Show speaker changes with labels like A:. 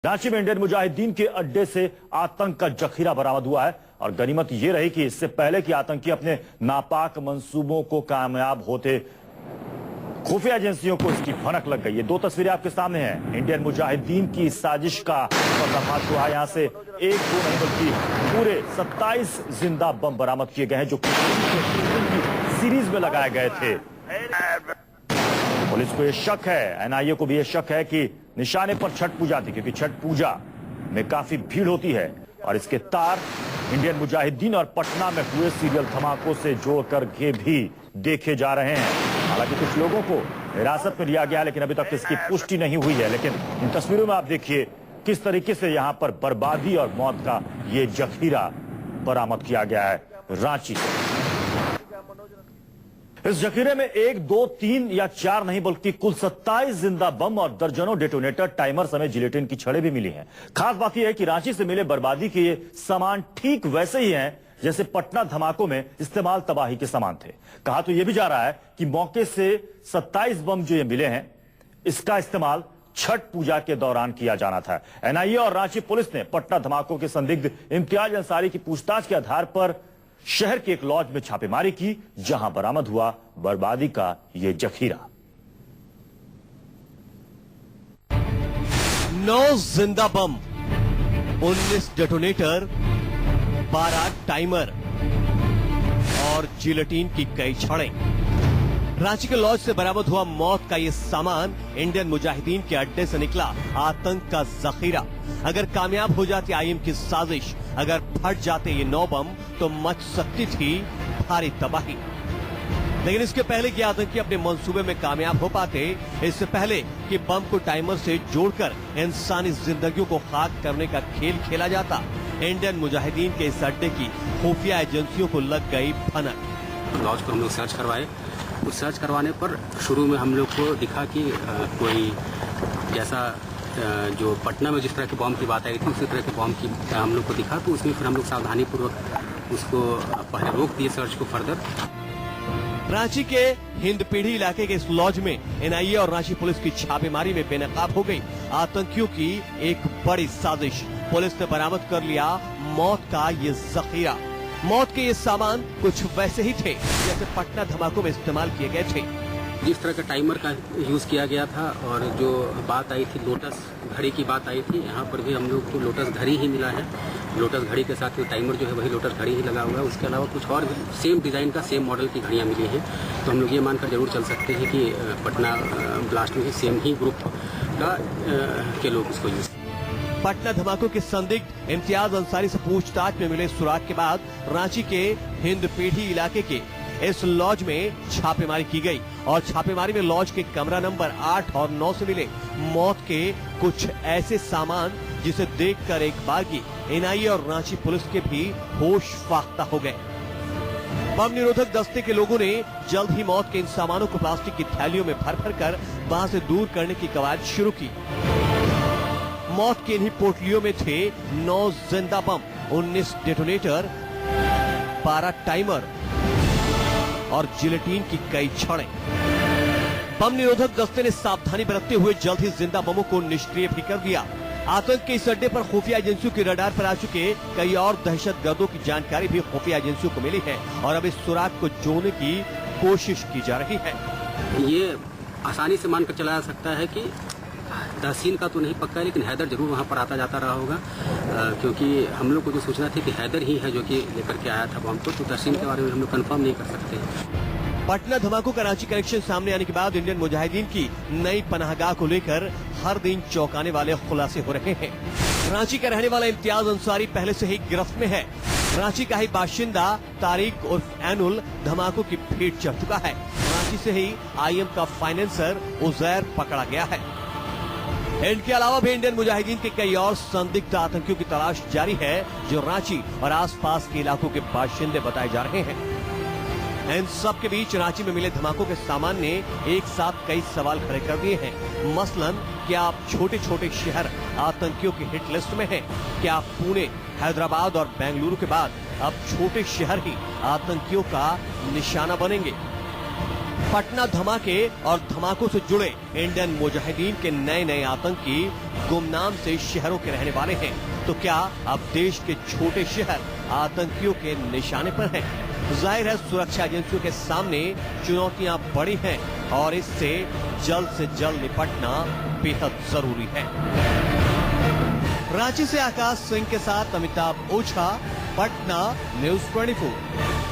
A: रांची में इंडियन मुजाहिदीन के अड्डे से आतंक का जखीरा बरामद हुआ है और गनीमत यह रही कि इससे पहले कि आतंकी अपने नापाक मंसूबों को कामयाब होते खुफिया एजेंसियों को इसकी भनक लग गई। ये दो तस्वीरें आपके सामने हैं। इंडियन मुजाहिदीन की साजिश का पर्दाफाश हुआ। यहां से एक दो नहीं बल्कि पूरे 27 जिंदा बम बरामद किए गए हैं जो सीरीज में लगाए गए थे। पुलिस को यह शक है, एनआईए को भी यह शक है कि निशाने पर छठ पूजा थी, क्योंकि छठ पूजा में काफी भीड़ होती है और इसके तार इंडियन मुजाहिदीन और पटना में हुए सीरियल धमाकों से जोड़ करके भी देखे जा रहे हैं। हालांकि कुछ लोगों को हिरासत में लिया गया है, लेकिन अभी तक इसकी पुष्टि नहीं हुई है। लेकिन इन तस्वीरों में आप देखिए किस तरीके से यहां पर बर्बादी और मौत का ये जखीरा बरामद किया गया है रांची से। इस जखीरे में 1, 2, 3 या 4 नहीं बल्कि कुल 27 जिंदा बम और दर्जनों डेटोनेटर, टाइमर समेत जिलेटिन की छड़ें भी मिली हैं। खास बात यह है कि रांची से मिले बर्बादी के ये सामान ठीक वैसे ही हैं जैसे पटना धमाकों में इस्तेमाल तबाही के सामान थे। कहा तो यह भी जा रहा है कि मौके से 27 बम जो ये मिले हैं, इसका इस्तेमाल छठ पूजा के दौरान किया जाना था। एनआईए और रांची पुलिस ने पटना धमाकों के संदिग्ध इम्तियाज अंसारी की पूछताछ के आधार पर शहर के एक लॉज में छापेमारी की, जहां बरामद हुआ बर्बादी का यह जखीरा।
B: 9 जिंदा बम, 19 डेटोनेटर, 12 टाइमर और जिलेटिन की कई छड़ें। रांची के लॉज से बरामद हुआ मौत का ये सामान इंडियन मुजाहिदीन के अड्डे से निकला आतंक का जखीरा। अगर कामयाब हो जाती आईएम की साजिश, अगर फट जाते ये 9 बम, तो मच सकती थी भारी तबाही। लेकिन इसके पहले कि आतंकी अपने मंसूबे में कामयाब हो पाते, इससे पहले कि बम को टाइमर से जोड़कर इंसानी जिंदगियों को खाक करने का खेल खेला जाता, इंडियन मुजाहिदीन के इस अड्डे की खुफिया एजेंसियों को लग गई भनक।
C: लॉज पर हम लोग सर्च करवाए। उस सर्च करवाने पर शुरू में हम लोग को दिखा कि कोई जैसा जो पटना में जिस तरह के बॉम्ब की बात आई थी, उसी तरह के बॉम्ब की हम लोग को दिखा। तो उसमें फिर हम लोग सावधानी पूर्वक उसको पहले रोक दिए सर्च को फर्दर।
B: रांची के हिंदपीढ़ी इलाके के इस लॉज में एनआईए और रांची पुलिस की छापेमारी में बेनकाब हो गई आतंकियों की एक बड़ी साजिश। पुलिस ने बरामद कर लिया मौत का ये जखीरा। मौत के ये सामान कुछ वैसे ही थे जैसे पटना धमाकों में इस्तेमाल किए गए थे।
C: जिस तरह का टाइमर का यूज किया गया था और जो बात आई थी लोटस घड़ी की बात आई थी, यहाँ पर भी हम लोग को लोटस घड़ी ही मिला है। लोटस घड़ी के साथ में टाइमर जो है वही लोटस घड़ी ही लगा हुआ है। उसके अलावा कुछ और भी सेम डिजाइन का सेम मॉडल की घड़ियाँ मिली हैं। तो हम लोग ये मानकर जरूर चल सकते हैं कि पटना ब्लास्ट में सेम ही ग्रुप का के लोग इसको यूज।
B: पटना धमाकों के संदिग्ध इम्तियाज अंसारी से पूछताछ में मिले सुराग के बाद रांची के हिंदपीढ़ी इलाके के इस लॉज में छापेमारी की गई और छापेमारी में लॉज के कमरा नंबर 8 और 9 से मिले मौत के कुछ ऐसे सामान जिसे देखकर एक बागी एनआईए और रांची पुलिस के भी होश फाख्ता हो गए। बम निरोधक दस्ते के लोगों ने जल्द ही मौत के इन सामानों को प्लास्टिक की थैलियों में भर भर कर वहां से दूर करने की कवायद शुरू की। मौत के इन्हीं पोटलियों में थे 9 जिंदा बम, 19 डेटोनेटर, 12 टाइमर और जिलेटिन की कई छड़ें। बम निरोधक दस्ते ने सावधानी बरतते हुए जल्द ही जिंदा बमों को निष्क्रिय भी कर दिया। आतंक के इस अड्डे पर खुफिया एजेंसियों के रडार पर आ चुके कई और दहशतगर्दों की जानकारी भी खुफिया एजेंसियों को मिली है और अब इस सुराग को जोड़ने की कोशिश की जा रही है।
C: ये आसानी से मानकर चला जा सकता है कि तहसीन का तो नहीं पक्का है, लेकिन हैदर जरूर वहाँ पर आता जाता रहा होगा, क्योंकि हम लोग को जो सूचना थी कि हैदर ही है जो कि लेकर के आया था बम को। तो तहसीन के बारे में हम लोग कंफर्म नहीं कर सकते।
B: पटना धमाकों का रांची कनेक्शन सामने आने के बाद इंडियन मुजाहिदीन की नई पनाहगाह को लेकर हर दिन चौंकाने वाले खुलासे हो रहे हैं। रांची का रहने वाला इम्तियाज अंसारी पहले से ही गिरफ्त में है। रांची का ही बाशिंदा तारिक उर्फ एनुल धमाकों की भेंट चढ़ चुका है। रांची से ही आईएम का फाइनेंसर उजैर पकड़ा गया है। इनके अलावा भी इंडियन मुजाहिदीन के कई और संदिग्ध आतंकियों की तलाश जारी है जो रांची और आसपास के इलाकों के बाशिंदे बताए जा रहे हैं। इन सब के बीच रांची में मिले धमाकों के सामान ने एक साथ कई सवाल खड़े कर दिए हैं। मसलन, क्या आप छोटे छोटे शहर आतंकियों की हिट लिस्ट में हैं? क्या पुणे, हैदराबाद और बेंगलुरु के बाद अब छोटे शहर ही आतंकियों का निशाना बनेंगे? पटना धमाके और धमाकों से जुड़े इंडियन मुजाहिदीन के नए नए आतंकी गुमनाम से शहरों के रहने वाले हैं। तो क्या अब देश के छोटे शहर आतंकियों के निशाने पर हैं? जाहिर है सुरक्षा एजेंसियों के सामने चुनौतियां बड़ी हैं और इससे जल्द से जल्द निपटना बेहद जरूरी है। रांची से आकाश सिंह के साथ अमिताभ ओझा, पटना, न्यूज़ 24।